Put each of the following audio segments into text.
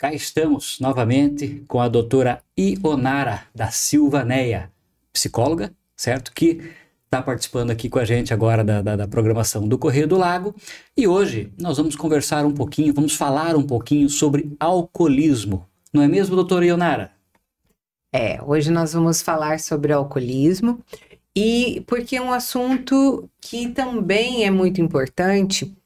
Cá estamos novamente com a doutora Ionara da Silva Neia, psicóloga, certo? Que está participando aqui com a gente agora da programação do Correio do Lago. E hoje nós vamos conversar um pouquinho, vamos falar um pouquinho sobre alcoolismo. Não é mesmo, doutora Ionara? Hoje nós vamos falar sobre alcoolismo e porque é um assunto que também é muito importante,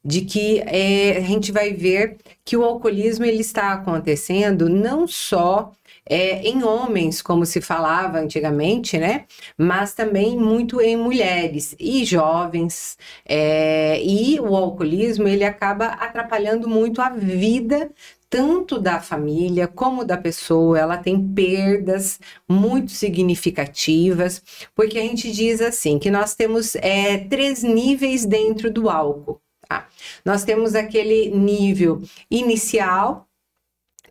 de que a gente vai ver que o alcoolismo ele está acontecendo não só em homens, como se falava antigamente, né? Mas também muito em mulheres e jovens. E o alcoolismo ele acaba atrapalhando muito a vida tanto da família como da pessoa. Ela tem perdas muito significativas, porque a gente diz assim, que nós temos 3 níveis dentro do álcool. Tá? Nós temos aquele nível inicial,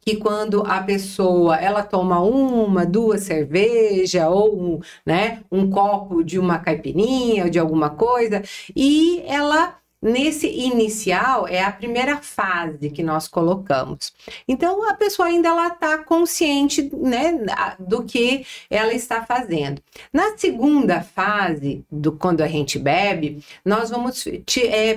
que quando a pessoa ela toma 1, 2 cervejas ou um copo de uma caipirinha ou de alguma coisa, e ela... Nesse inicial, é a primeira fase que nós colocamos. Então, a pessoa ainda está consciente, né, do que ela está fazendo. Na segunda fase, quando a gente bebe, nós vamos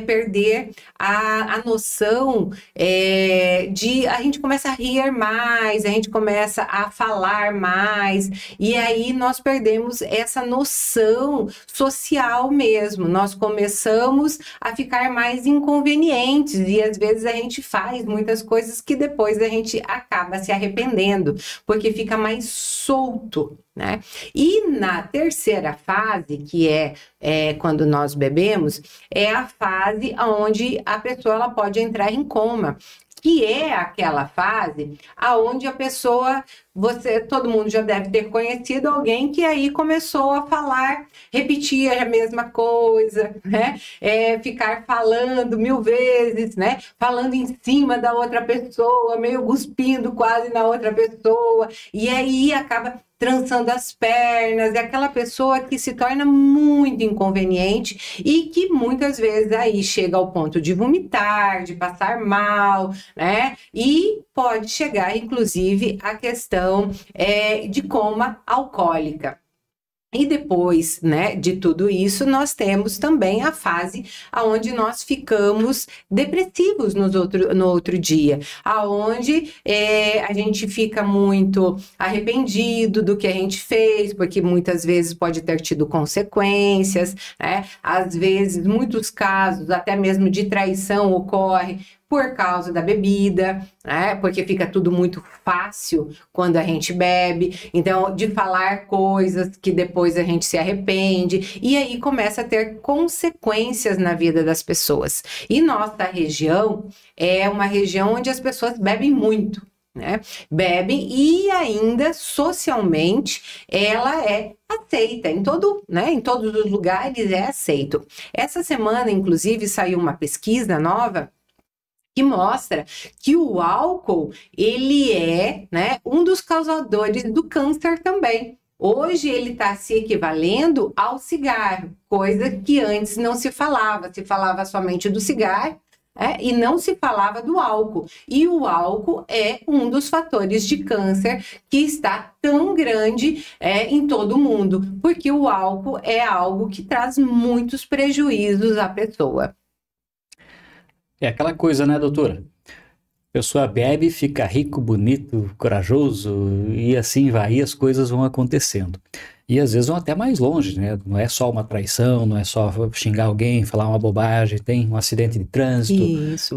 perder a noção a gente começa a rir mais, a gente começa a falar mais, e aí nós perdemos essa noção social mesmo. Nós começamos a ficar mais inconvenientes e às vezes a gente faz muitas coisas que depois a gente acaba se arrependendo, porque fica mais solto, né? E na terceira fase, que é quando nós bebemos, é a fase onde a pessoa ela pode entrar em coma, que é aquela fase aonde a pessoa, todo mundo já deve ter conhecido alguém que aí começou a falar, repetir a mesma coisa, né? Ficar falando 1000 vezes, né? Falando em cima da outra pessoa, meio cuspindo quase na outra pessoa, e aí acaba trançando as pernas, é aquela pessoa que se torna muito inconveniente e que muitas vezes aí chega ao ponto de vomitar, de passar mal, né? E pode chegar, inclusive, a questão de coma alcoólica. E depois, né, de tudo isso, nós temos também a fase onde nós ficamos depressivos no outro dia, aonde a gente fica muito arrependido do que a gente fez, porque muitas vezes pode ter tido consequências, né? Às vezes, muitos casos, até mesmo de traição ocorre por causa da bebida, né? Porque fica tudo muito fácil quando a gente bebe, então de falar coisas que depois a gente se arrepende, e aí começa a ter consequências na vida das pessoas. E nossa região é uma região onde as pessoas bebem muito, né? Bebem e ainda socialmente ela é aceita em todos os lugares, é aceito. Essa semana, inclusive, saiu uma pesquisa nova que mostra que o álcool, ele é, né, um dos causadores do câncer também. Hoje ele está se equivalendo ao cigarro, coisa que antes não se falava somente do cigarro, e não se falava do álcool. E o álcool é um dos fatores de câncer que está tão grande em todo o mundo, porque o álcool é algo que traz muitos prejuízos à pessoa. É aquela coisa, né, doutora? A pessoa bebe, fica rico, bonito, corajoso e assim vai, e as coisas vão acontecendo. E às vezes vão até mais longe, né? Não é só uma traição, não é só xingar alguém, falar uma bobagem, tem um acidente de trânsito. Isso,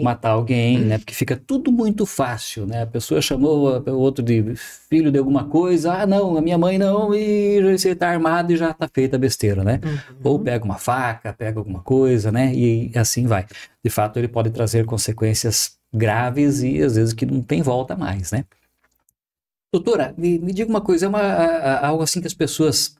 matar alguém, né? Porque fica tudo muito fácil, né? A pessoa chamou o outro de filho de alguma coisa, ah não, a minha mãe não, e você tá armado e já tá feita a besteira, né? Ou pega uma faca, pega alguma coisa, né? E assim vai. De fato, ele pode trazer consequências graves e às vezes que não tem volta mais, né? Doutora, me diga uma coisa, algo assim que as pessoas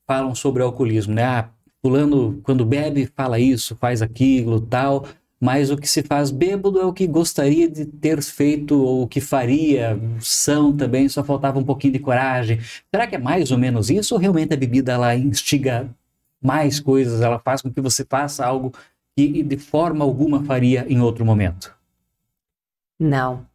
falam sobre o alcoolismo, né? Ah, fulano, quando bebe, fala isso, faz aquilo, tal, mas o que se faz bêbado é o que gostaria de ter feito ou o que faria, são também, só faltava um pouquinho de coragem. Será que é mais ou menos isso ou realmente a bebida, ela instiga mais coisas, ela faz com que você faça algo que de forma alguma faria em outro momento? Não.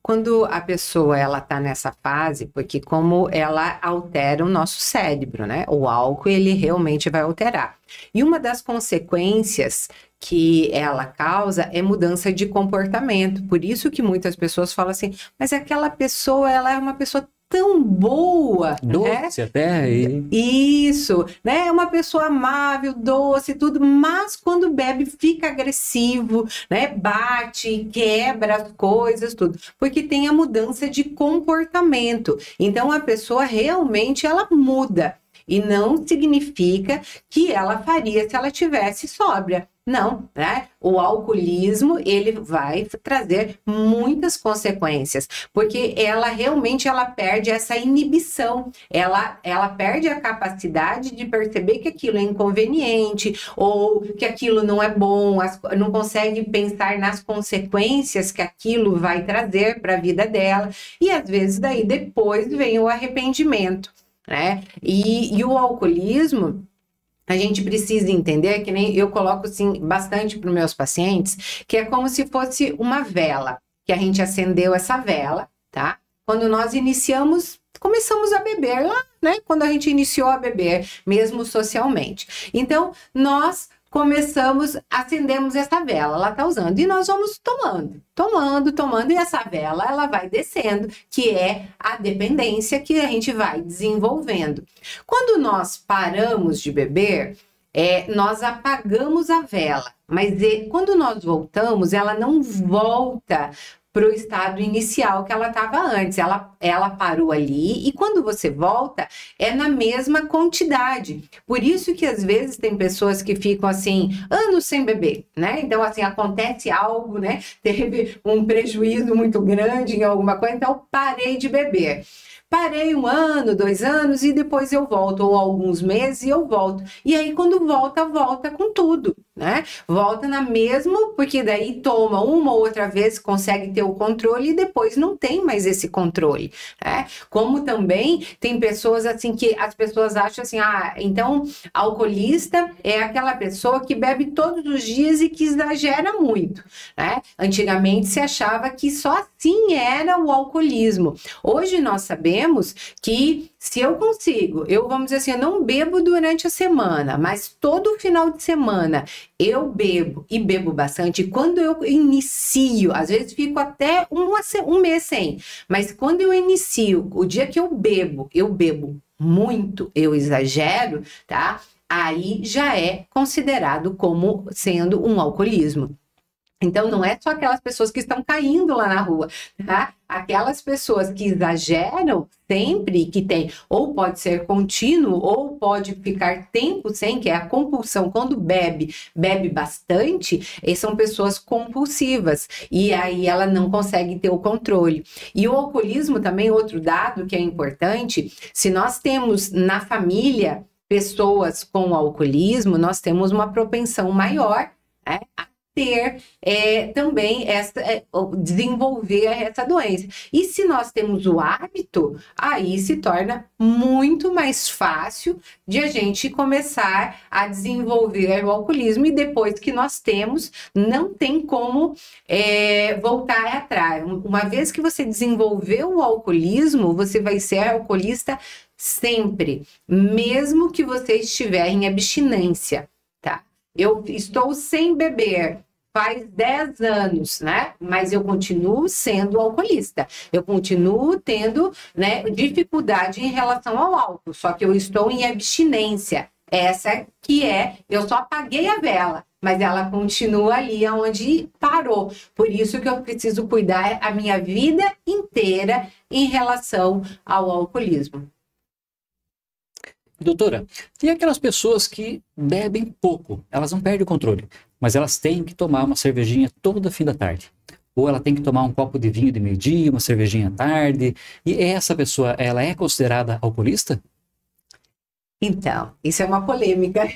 Quando a pessoa ela tá nessa fase, porque como ela altera o nosso cérebro, né? O álcool, ele realmente vai alterar. E uma das consequências que ela causa é mudança de comportamento. Por isso que muitas pessoas falam assim, mas aquela pessoa, ela é uma pessoa tão boa, doce, né? Até aí. Isso, né? É uma pessoa amável, doce, tudo, mas quando bebe fica agressivo, né? Bate, quebra as coisas, tudo, porque tem a mudança de comportamento. Então a pessoa realmente ela muda e não significa que ela faria se ela tivesse sóbria. Não, né? O alcoolismo, ele vai trazer muitas consequências, porque ela realmente ela perde essa inibição, ela perde a capacidade de perceber que aquilo é inconveniente ou que aquilo não é bom, não consegue pensar nas consequências que aquilo vai trazer para a vida dela, e às vezes daí depois vem o arrependimento, né? E o alcoolismo, a gente precisa entender, que nem eu coloco assim, bastante para os meus pacientes, que é como se fosse uma vela, que a gente acendeu essa vela, tá? Quando nós começamos a beber lá, né? Quando a gente iniciou a beber, mesmo socialmente. Então, nós acendemos essa vela, ela tá usando, e nós vamos tomando, e essa vela, ela vai descendo, que é a dependência que a gente vai desenvolvendo. Quando nós paramos de beber, nós apagamos a vela, mas quando nós voltamos, ela não volta para o estado inicial que ela estava antes. Ela parou ali, e quando você volta, é na mesma quantidade. Por isso que às vezes tem pessoas que ficam assim, anos sem beber, né? Então assim, acontece algo, né? Teve um prejuízo muito grande em alguma coisa, então parei de beber. Parei 1 ano, 2 anos e depois eu volto, ou alguns meses e eu volto. E aí quando volta com tudo, né? Volta na mesma, porque daí toma uma ou outra vez, consegue ter o controle e depois não tem mais esse controle, né? Como também tem pessoas assim que as pessoas acham assim, então alcoolista é aquela pessoa que bebe todos os dias e que exagera muito, né? Antigamente se achava que só assim era o alcoolismo. Hoje nós sabemos que se eu consigo, vamos dizer assim, eu não bebo durante a semana, mas todo final de semana eu bebo e bebo bastante. E quando eu inicio, às vezes fico até um mês sem, mas quando eu inicio, o dia que eu bebo muito, eu exagero, tá? Aí já é considerado como sendo um alcoolismo. Então, não é só aquelas pessoas que estão caindo lá na rua, tá? Aquelas pessoas que exageram sempre, que tem, ou pode ser contínuo, ou pode ficar tempo sem, que é a compulsão. Quando bebe bastante, são pessoas compulsivas, e aí ela não consegue ter o controle. E o alcoolismo também, outro dado que é importante, se nós temos na família pessoas com alcoolismo, nós temos uma propensão maior, né, a ter também desenvolver essa doença. E se nós temos o hábito, aí se torna muito mais fácil de a gente começar a desenvolver o alcoolismo, e depois que nós temos, não tem como voltar atrás. Uma vez que você desenvolveu o alcoolismo, você vai ser alcoolista sempre, mesmo que você estiver em abstinência, tá? Eu estou sem beber faz 10 anos, né? Mas eu continuo sendo alcoolista. Eu continuo tendo, né, dificuldade em relação ao álcool, só que eu estou em abstinência. Essa que eu só apaguei a vela, mas ela continua ali onde parou. Por isso que eu preciso cuidar a minha vida inteira em relação ao alcoolismo. Doutora, e aquelas pessoas que bebem pouco, elas não perdem o controle, mas elas têm que tomar uma cervejinha todo fim da tarde. Ou ela tem que tomar um copo de vinho de meio-dia, uma cervejinha à tarde. E essa pessoa, ela é considerada alcoolista? Então, isso é uma polêmica,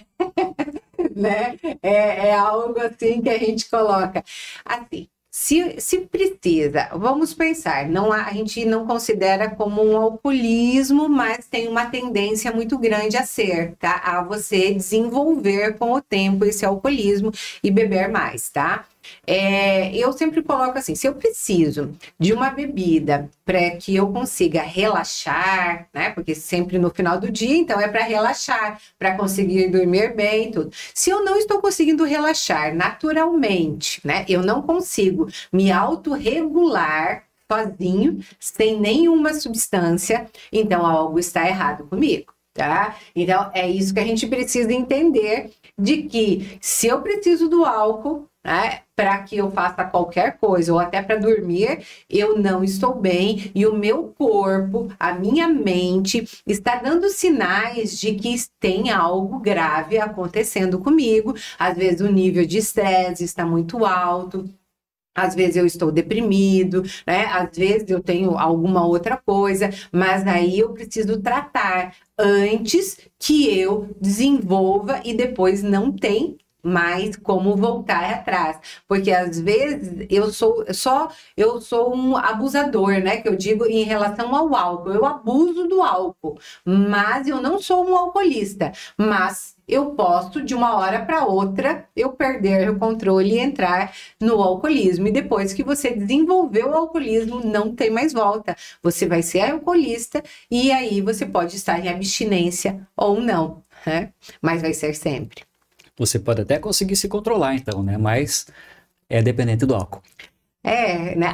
né? É algo assim que a gente coloca. Assim, se precisa, vamos pensar, a gente não considera como um alcoolismo, mas tem uma tendência muito grande a ser, tá? A você desenvolver com o tempo esse alcoolismo e beber mais, tá? Eu sempre coloco assim, se eu preciso de uma bebida para que eu consiga relaxar, né? Porque sempre no final do dia, então é para relaxar, para conseguir dormir bem e tudo. Se eu não estou conseguindo relaxar naturalmente, né? Eu não consigo me autorregular sozinho, sem nenhuma substância, então algo está errado comigo. Tá? Então, é isso que a gente precisa entender, de que se eu preciso do álcool, né, para que eu faça qualquer coisa, ou até para dormir, eu não estou bem, e o meu corpo, a minha mente, está dando sinais de que tem algo grave acontecendo comigo. Às vezes o nível de estresse está muito alto, às vezes eu estou deprimido, né? Às vezes eu tenho alguma outra coisa, mas aí eu preciso tratar antes que eu desenvolva e depois não tem mais como voltar atrás, porque às vezes eu sou um abusador, né, que eu digo em relação ao álcool, eu abuso do álcool, mas eu não sou um alcoolista, mas eu posso, de uma hora para outra, eu perder o controle e entrar no alcoolismo. E depois que você desenvolveu o alcoolismo, não tem mais volta. Você vai ser alcoolista e aí você pode estar em abstinência ou não, né? Mas vai ser sempre. Você pode até conseguir se controlar, então, né? Mas é dependente do álcool. Né?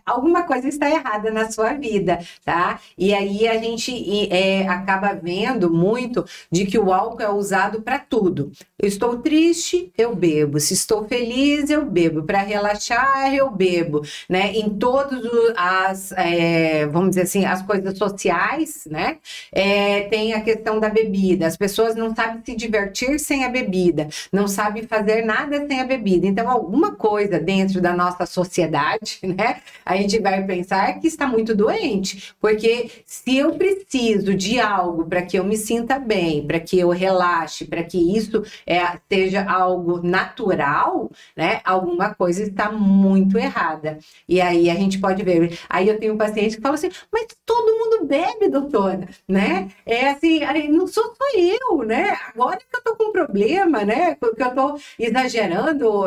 Alguma coisa está errada na sua vida, tá? E aí a gente acaba vendo muito de que o álcool é usado para tudo. Eu estou triste, eu bebo. Se estou feliz, eu bebo. Para relaxar, eu bebo, né? Em todas vamos dizer assim, as coisas sociais, né? Tem a questão da bebida. As pessoas não sabem se divertir sem a bebida, não sabem fazer nada sem a bebida. Então, alguma coisa dentro da nossa sociedade, né? A gente vai pensar que está muito doente, porque se eu preciso de algo para que eu me sinta bem, para que eu relaxe, para que isso seja algo natural, né? Alguma coisa está muito errada. E aí a gente pode ver. Aí eu tenho um paciente que fala assim, mas todo mundo bebe, doutora, né? Assim, não sou só eu, né? Agora que eu tô com problema, né? Porque eu tô exagerando,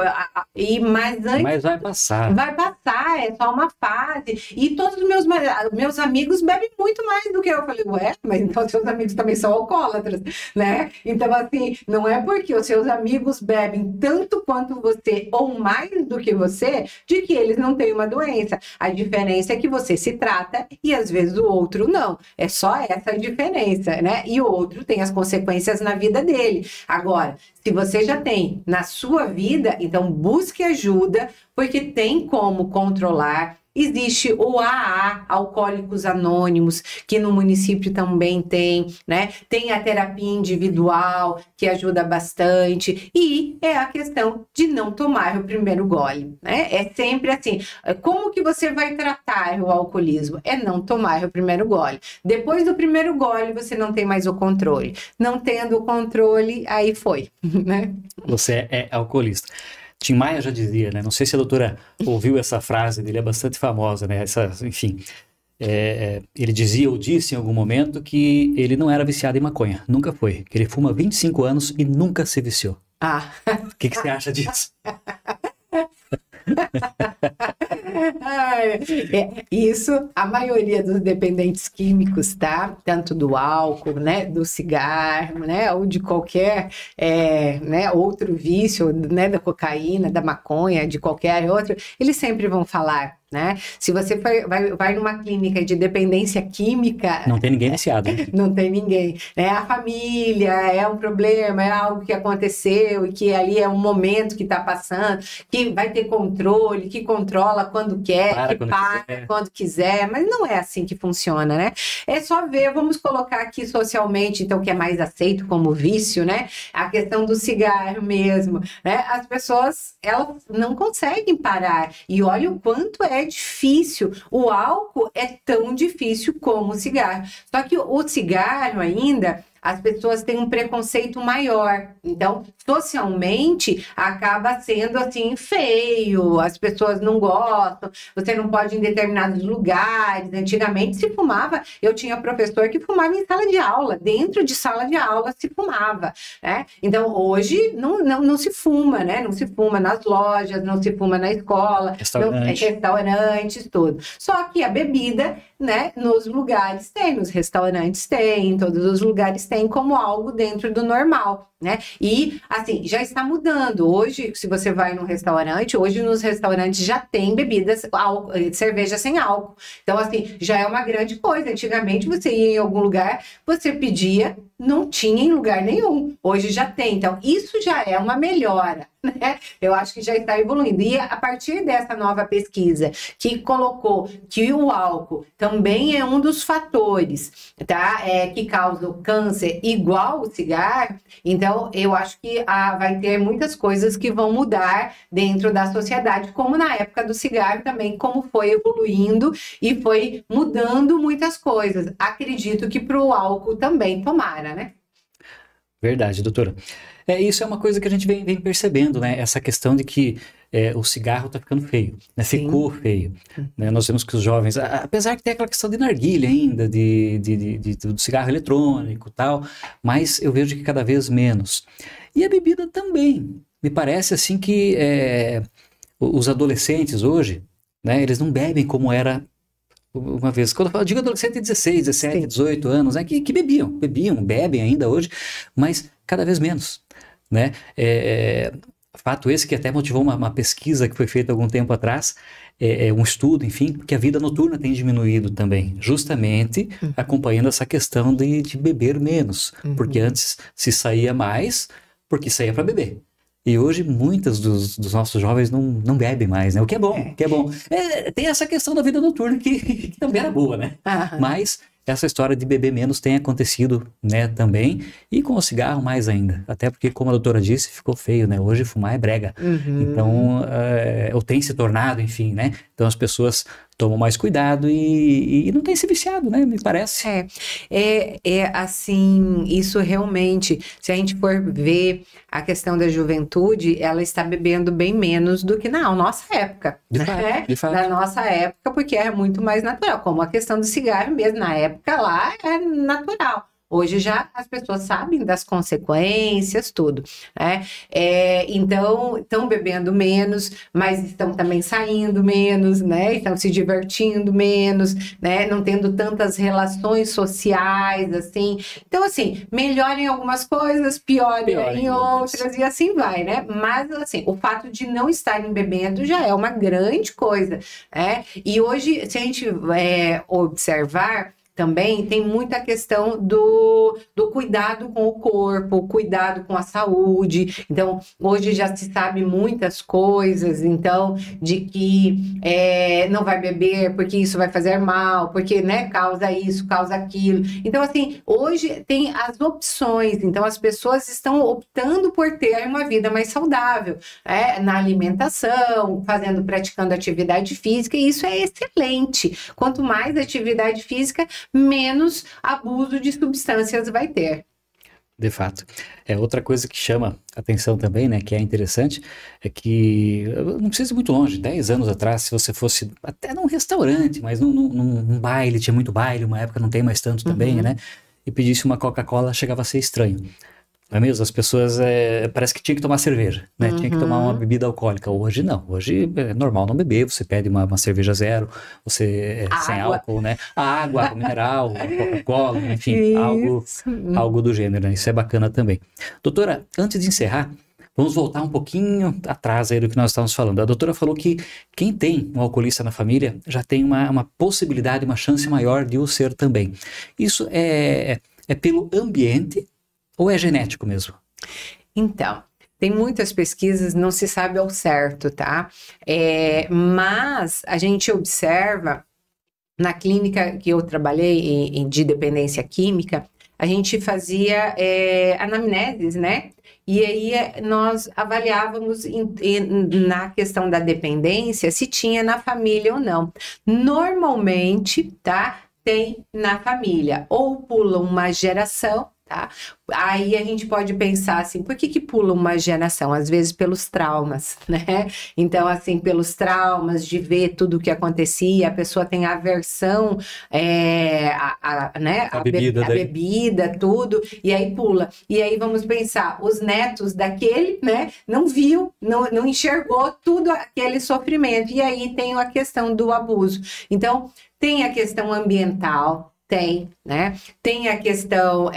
mas antes... Mas vai passar. Vai passar, é só uma fase. E todos os meus amigos bebem muito mais do que eu. Eu falei, ué, mas então seus amigos também são alcoólatras, né? Então, assim, não é porque os seus amigos bebem tanto quanto você, ou mais do que você, de que eles não têm uma doença. A diferença é que você se trata e às vezes o outro não. É só essa a diferença, né? E o outro tem as consequências na vida dele. Agora, se você já tem na sua vida, então busque ajuda, porque tem como controlar. Existe o AA, Alcoólicos Anônimos, que no município também tem, né? Tem a terapia individual, que ajuda bastante, e é a questão de não tomar o primeiro gole, né? É sempre assim, como que você vai tratar o alcoolismo? É não tomar o primeiro gole. Depois do primeiro gole, você não tem mais o controle. Não tendo o controle, aí foi, né? Você é alcoolista. Tim Maia já dizia, né? Não sei se a doutora ouviu essa frase dele, é bastante famosa, né? Enfim, ele dizia ou disse em algum momento que ele não era viciado em maconha, nunca foi. Que ele fuma 25 anos e nunca se viciou. O que você acha disso? Isso, a maioria dos dependentes químicos, tá? Tanto do álcool, né? Do cigarro, né? Ou de qualquer né? Outro vício, né? Da cocaína, da maconha, de qualquer outro, eles sempre vão falar, né? Se você vai numa clínica de dependência química... Não tem ninguém viciado. Né? Não tem ninguém. Né? A família é um problema, é algo que aconteceu e que ali é um momento que está passando, que vai ter controle, que controla quando quer, quando quiser, mas não é assim que funciona, né? É só ver, vamos colocar aqui socialmente, então, que é mais aceito como vício, né? A questão do cigarro mesmo, né? As pessoas, elas não conseguem parar. E olha o quanto é difícil. O álcool é tão difícil como o cigarro. Só que o cigarro ainda, as pessoas têm um preconceito maior. Então, socialmente, acaba sendo assim, feio, as pessoas não gostam, você não pode ir em determinados lugares. Antigamente se fumava, eu tinha professor que fumava em sala de aula, dentro de sala de aula se fumava, né? Então, hoje não se fuma, né? Não se fuma nas lojas, não se fuma na escola, restaurantes, tudo. Só que a bebida, né, nos lugares tem, nos restaurantes tem, em todos os lugares tem como algo dentro do normal, né? E, assim, já está mudando. Hoje, se você vai num restaurante, hoje nos restaurantes já tem bebidas, cerveja sem álcool. Então, assim, já é uma grande coisa. Antigamente, você ia em algum lugar, você pedia, não tinha em lugar nenhum. Hoje já tem. Então, isso já é uma melhora, né? Eu acho que já está evoluindo. E a partir dessa nova pesquisa, que colocou que o álcool também é um dos fatores, tá? Que causa o câncer igual o cigarro, então eu acho que vai ter muitas coisas que vão mudar dentro da sociedade, como na época do cigarro também, como foi evoluindo e foi mudando muitas coisas. Acredito que para o álcool também, tomara, né? Verdade, doutora. Isso é uma coisa que a gente vem percebendo, né? Essa questão de que o cigarro tá ficando feio, né? Ficou feio. Né? Nós vemos que os jovens, apesar que tem aquela questão de narguilha ainda, do cigarro eletrônico e tal, mas eu vejo que cada vez menos. E a bebida também. Me parece assim que os adolescentes hoje, né? Eles não bebem como era uma vez. Quando eu digo adolescente de 16, 17, Sim. 18 anos, né? Que bebiam, bebem ainda hoje, mas cada vez menos. Né? Fato esse que até motivou uma pesquisa que foi feita algum tempo atrás, um estudo, enfim, que a vida noturna tem diminuído também, justamente acompanhando essa questão de beber menos, porque antes se saía mais, porque saía para beber. E hoje muitos dos nossos jovens não bebem mais, né? O que é bom, tem essa questão da vida noturna que também era boa, né? Mas essa história de beber menos tem acontecido, né, também, e com o cigarro mais ainda, até porque, como a doutora disse, ficou feio, né, hoje fumar é brega, então, ou tem se tornado, enfim, né, então as pessoas tomam mais cuidado e não tem se viciado, né, me parece. Assim, isso realmente, se a gente for ver a questão da juventude, ela está bebendo bem menos do que na nossa época, de fato. Na nossa época, porque era muito mais natural, como a questão do cigarro mesmo, na época lá é natural. Hoje já as pessoas sabem das consequências, tudo, né? Então, estão bebendo menos, mas estão também saindo menos, né? Estão se divertindo menos, né? Não tendo tantas relações sociais, assim. Então, assim, melhora em algumas coisas, piora em outras, e assim vai, né? Mas, assim, o fato de não estarem bebendo já é uma grande coisa, né? E hoje, se a gente observar, também tem muita questão do cuidado com o corpo, cuidado com a saúde. Então, hoje já se sabe muitas coisas, então, de que não vai beber porque isso vai fazer mal, porque, né, causa isso, causa aquilo. Então, assim, hoje tem as opções, então as pessoas estão optando por ter uma vida mais saudável, na alimentação, praticando atividade física, e isso é excelente. Quanto mais atividade física, menos abuso de substâncias vai ter. De fato. Outra coisa que chama atenção também, né, que é interessante, é que, não precisa ir muito longe, 10 anos atrás, se você fosse até num restaurante, mas num baile, tinha muito baile, uma época não tem mais tanto também, né, e pedisse uma Coca-Cola, chegava a ser estranho. Não é mesmo? As pessoas, parece que tinha que tomar cerveja, né? Tinha que tomar uma bebida alcoólica. Hoje não. Hoje é normal não beber. Você pede uma cerveja zero, você sem álcool, né? Água mineral, Coca-Cola, enfim, algo do gênero, né? Isso é bacana também. Doutora, antes de encerrar, vamos voltar um pouquinho atrás aí do que nós estávamos falando. A doutora falou que quem tem um alcoolista na família já tem uma possibilidade, uma chance maior de o ser também. Isso é pelo ambiente ou é genético mesmo? Então, tem muitas pesquisas, não se sabe ao certo, tá? Mas a gente observa, na clínica que eu trabalhei de dependência química, a gente fazia anamneses, né? E aí nós avaliávamos na questão da dependência se tinha na família ou não. Normalmente, tá? Tem na família, ou pula uma geração, tá? Aí a gente pode pensar assim, por que pula uma geração? Às vezes pelos traumas, né? Então, assim, pelos traumas de ver tudo o que acontecia, a pessoa tem aversão né? A bebida, tudo, e aí pula. E aí vamos pensar, os netos daquele, né? Não viu, não enxergou tudo aquele sofrimento. E aí tem a questão do abuso. Então, tem a questão ambiental, tem, né? Tem a questão,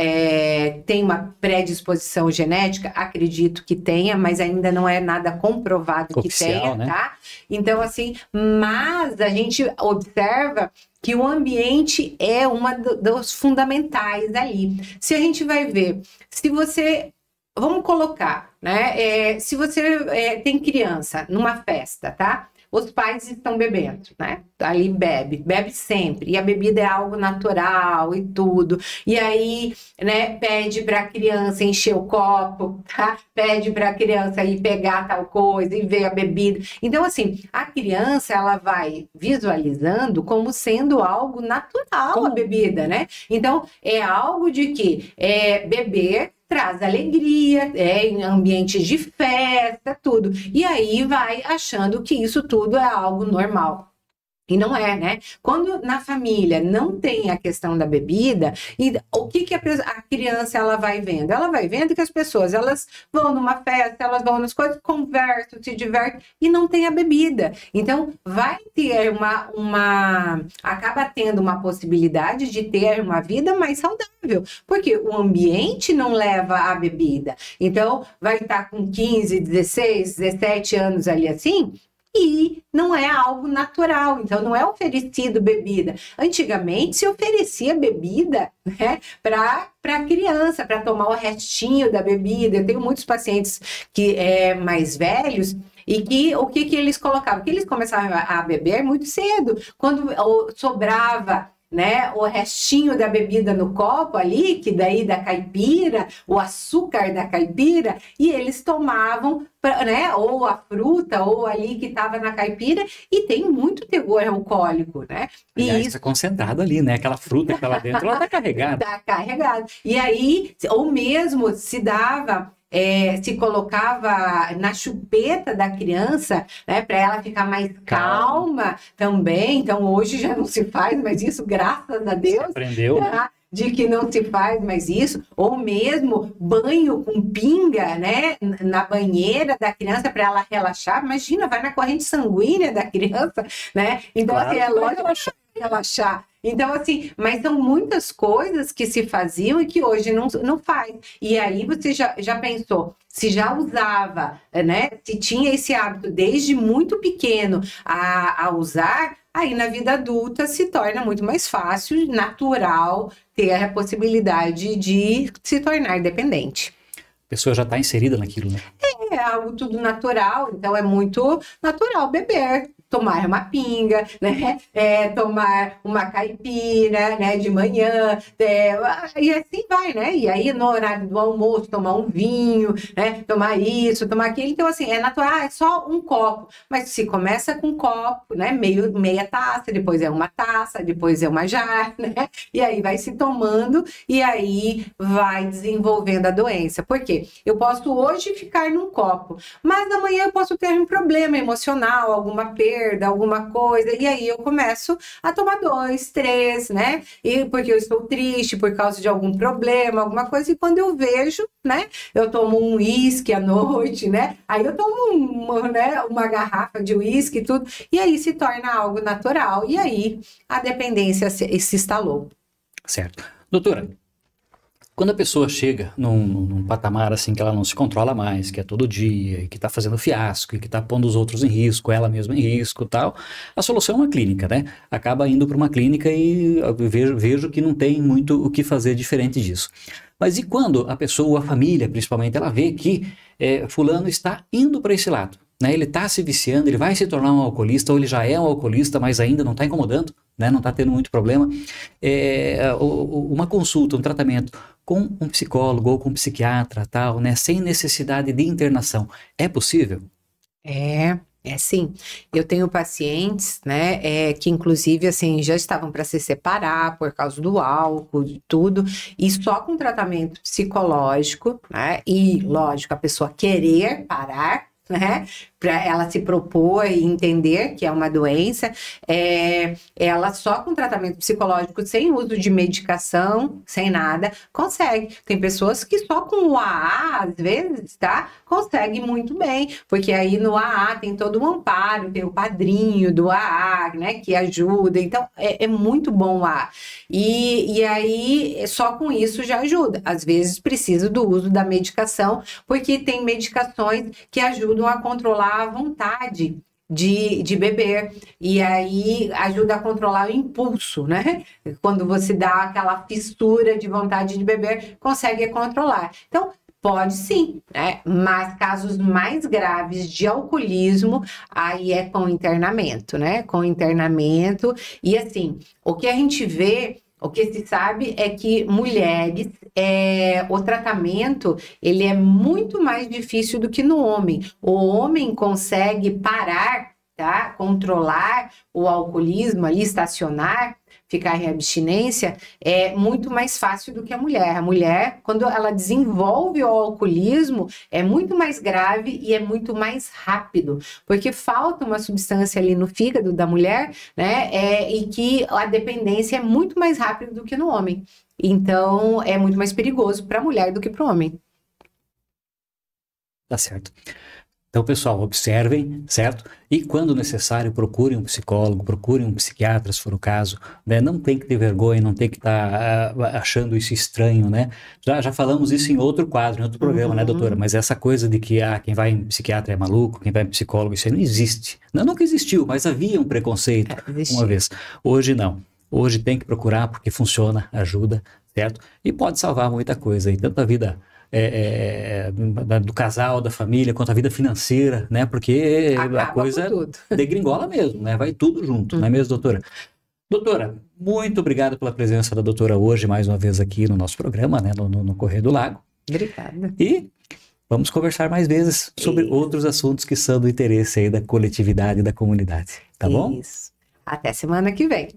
tem uma predisposição genética, acredito que tenha, mas ainda não é nada comprovado oficial, que tenha, né? tá? Então, assim, mas a gente observa que o ambiente é uma dos fundamentais ali. Se a gente vai ver, se você... Vamos colocar, né? Se você tem criança numa festa, tá? Os pais estão bebendo, né? Ali bebe sempre. E a bebida é algo natural e tudo. E aí, né, pede para a criança encher o copo, tá? Pede para a criança ir pegar tal coisa e ver a bebida. Então, assim, a criança, ela vai visualizando como sendo algo natural a bebida, né? Então, é algo de que beber traz alegria, em ambientes de festa, tudo. E aí vai achando que isso tudo é algo normal. E não é, né? Quando na família não tem a questão da bebida, e o que a criança ela vai vendo? Ela vai vendo que as pessoas elas vão numa festa, elas vão nas coisas, conversam, se divertem e não tem a bebida. Então vai ter acaba tendo uma possibilidade de ter uma vida mais saudável, porque o ambiente não leva a bebida. Então vai estar com 15, 16, 17 anos ali assim, e não é algo natural, então não é oferecido bebida. Antigamente se oferecia bebida, né, para criança, para tomar o restinho da bebida. Eu tenho muitos pacientes que mais velhos e que o que eles colocavam? Que eles começavam a beber muito cedo, quando sobrava, né, o restinho da bebida no copo ali, que daí da caipira, o açúcar da caipira, e eles tomavam, né, ou a fruta, ou ali que estava na caipira, e tem muito teor alcoólico, né? Aliás, isso está concentrado ali, né? Aquela fruta que está lá dentro, ela está carregada. Está carregada. E aí, ou mesmo se dava... se colocava na chupeta da criança, né, para ela ficar mais calma também. Então hoje já não se faz mais isso, graças a Deus. Você aprendeu, tá? De que não se faz mais isso, ou mesmo banho com pinga, né, na banheira da criança para ela relaxar. Imagina, vai na corrente sanguínea da criança, né? Então, claro, assim, é lógico relaxar. Então, assim, mas são muitas coisas que se faziam e que hoje não faz. E aí você já pensou, se já usava, né? Se tinha esse hábito desde muito pequeno a usar, aí na vida adulta se torna muito mais fácil, natural, ter a possibilidade de se tornar dependente. A pessoa já está inserida naquilo, né? É algo tudo natural, então é muito natural beber. Tomar uma pinga, né? Tomar uma caipira, né? De manhã, e assim vai, né? E aí no horário do almoço tomar um vinho, né? Tomar isso, tomar aquilo. Então assim, é natural, é só um copo. Mas se começa com um copo, né? Meia taça, depois é uma taça, depois é uma jarra, né? E aí vai se tomando e aí vai desenvolvendo a doença. Por quê? Eu posso hoje ficar num copo, mas amanhã eu posso ter um problema emocional, alguma perda, alguma coisa, e aí eu começo a tomar 2, 3, né? E porque eu estou triste por causa de algum problema, alguma coisa, e quando eu vejo, né? Eu tomo um uísque à noite, né? Aí eu tomo uma garrafa de uísque e tudo, e aí se torna algo natural, e aí a dependência se instalou. Certo. Doutora, quando a pessoa chega num patamar assim que ela não se controla mais, que é todo dia, e que está fazendo fiasco, e que está pondo os outros em risco, ela mesma em risco e tal, a solução é uma clínica, né? Acaba indo para uma clínica e vejo que não tem muito o que fazer diferente disso. Mas e quando a pessoa, a família principalmente, ela vê que fulano está indo para esse lado, né? Ele está se viciando, ele vai se tornar um alcoolista, ou ele já é um alcoolista, mas ainda não está incomodando, né? Não está tendo muito problema. Uma consulta, um tratamento com um psicólogo ou com um psiquiatra, tal, né? Sem necessidade de internação, é possível? É É sim, eu tenho pacientes, né, que inclusive, assim, já estavam para se separar por causa do álcool, de tudo, e só com tratamento psicológico, né, e, lógico, a pessoa querer parar, né, para ela se propor e entender que é uma doença, ela só com tratamento psicológico, sem uso de medicação, sem nada, consegue. Tem pessoas que só com o AA, às vezes, tá, consegue muito bem, porque aí no AA tem todo um amparo, tem o padrinho do AA, né, que ajuda, então é muito bom o AA. E aí, só com isso já ajuda. Às vezes precisa do uso da medicação, porque tem medicações que ajudam a controlar a vontade de beber, e aí ajuda a controlar o impulso, né? Quando você dá aquela fissura de vontade de beber, consegue controlar. Então, pode sim, né? Mas casos mais graves de alcoolismo, aí é com internamento, né? Com internamento, e assim, o que a gente vê, o que se sabe é que mulheres, o tratamento, ele é muito mais difícil do que no homem. O homem consegue parar, tá? Controlar o alcoolismo ali, estacionar, ficar em abstinência, é muito mais fácil do que a mulher. A mulher, quando ela desenvolve o alcoolismo, é muito mais grave e é muito mais rápido, porque falta uma substância ali no fígado da mulher, né? E que a dependência é muito mais rápida do que no homem. Então, é muito mais perigoso para a mulher do que para o homem. Tá certo. Então, pessoal, observem, certo? E quando necessário, procurem um psicólogo, procurem um psiquiatra, se for o caso, né? Não tem que ter vergonha, não tem que estar achando isso estranho, né? Já falamos isso em outro quadro, em outro programa, né, doutora? Mas essa coisa de que quem vai em psiquiatra é maluco, quem vai em psicólogo, isso aí não existe. Não, nunca existiu, mas havia um preconceito uma vez. Hoje não. Hoje tem que procurar porque funciona, ajuda, certo? E pode salvar muita coisa, e tanto a vida do casal, da família, quanto a vida financeira, né? Porque Acaba a coisa tudo. degringola mesmo, né? Vai tudo junto, não é mesmo, doutora? Doutora, muito obrigado pela presença da doutora hoje, mais uma vez aqui no nosso programa, né? No Correio do Lago. Obrigada. E vamos conversar mais vezes sobre outros assuntos que são do interesse aí da coletividade e da comunidade, tá bom? Isso. Até semana que vem.